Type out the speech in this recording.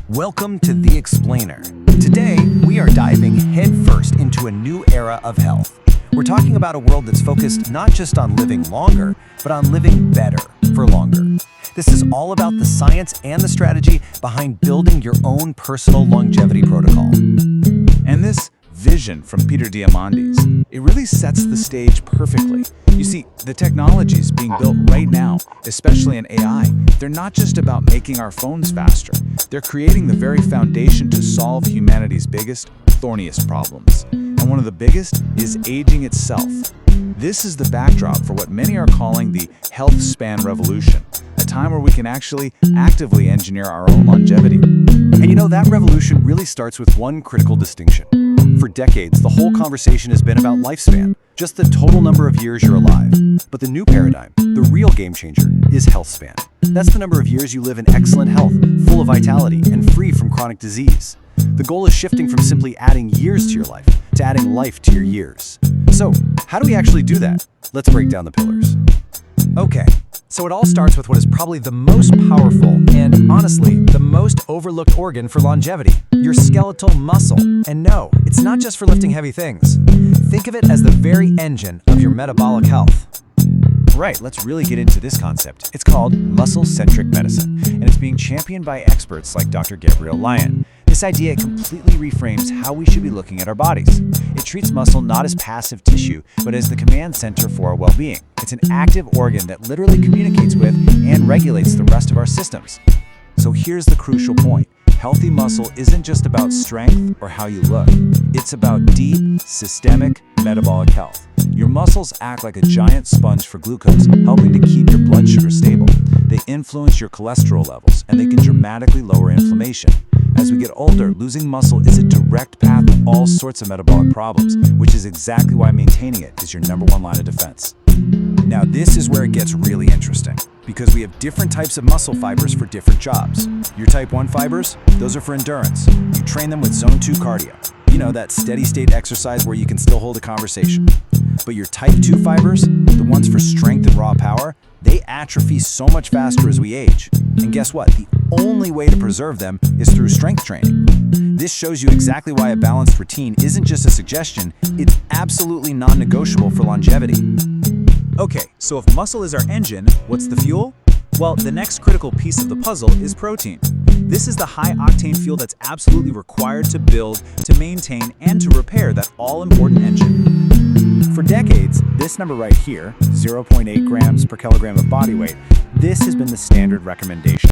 Welcome to The Explainer. Today, we are diving headfirst into a new era of health. We're talking about a world that's focused not just on living longer, but on living better for longer. This is all about the science and the strategy behind building your own personal longevity protocol. And this vision from Peter Diamandis, it really sets the stage perfectly. You see, the technologies being built right now, especially in AI, they're not just about making our phones faster. They're creating the very foundation to solve humanity's biggest, thorniest problems. And one of the biggest is aging itself. This is the backdrop for what many are calling the Healthspan revolution, a time where we can actually actively engineer our own longevity. And you know, that revolution really starts with one critical distinction. For decades, the whole conversation has been about lifespan, just the total number of years you're alive. But the new paradigm, the real game changer, is healthspan. That's the number of years you live in excellent health, full of vitality, and free from chronic disease. The goal is shifting from simply adding years to your life to adding life to your years. So, how do we actually do that? Let's break down the pillars. Okay, so it all starts with what is probably the most powerful and, honestly, the most overlooked organ for longevity, your skeletal muscle. And no, it's not just for lifting heavy things. Think of it as the very engine of your metabolic health. Right, let's really get into this concept. It's called muscle-centric medicine, and it's being championed by experts like Dr. Gabriel Lyon. This idea completely reframes how we should be looking at our bodies. It treats muscle not as passive tissue, but as the command center for our well-being. It's an active organ that literally communicates with and regulates the rest of our systems. So here's the crucial point. Healthy muscle isn't just about strength or how you look. It's about deep, systemic, metabolic health. Your muscles act like a giant sponge for glucose, helping to keep your blood sugar stable. They influence your cholesterol levels, and they can dramatically lower inflammation. As we get older, losing muscle is a direct path to all sorts of metabolic problems, which is exactly why maintaining it is your #1 line of defense. Now, this is where it gets really interesting, because we have different types of muscle fibers for different jobs. Your type 1 fibers, those are for endurance. You train them with zone 2 cardio. You know, that steady state exercise where you can still hold a conversation. But your type 2 fibers, the ones for strength and raw power, they atrophy so much faster as we age. And guess what? The only way to preserve them is through strength training. This shows you exactly why a balanced routine isn't just a suggestion, it's absolutely non-negotiable for longevity. Okay, so if muscle is our engine, what's the fuel? Well, the next critical piece of the puzzle is protein. This is the high-octane fuel that's absolutely required to build, to maintain, and to repair that all-important engine. For decades, this number right here, 0.8 grams per kilogram of body weight, this has been the standard recommendation.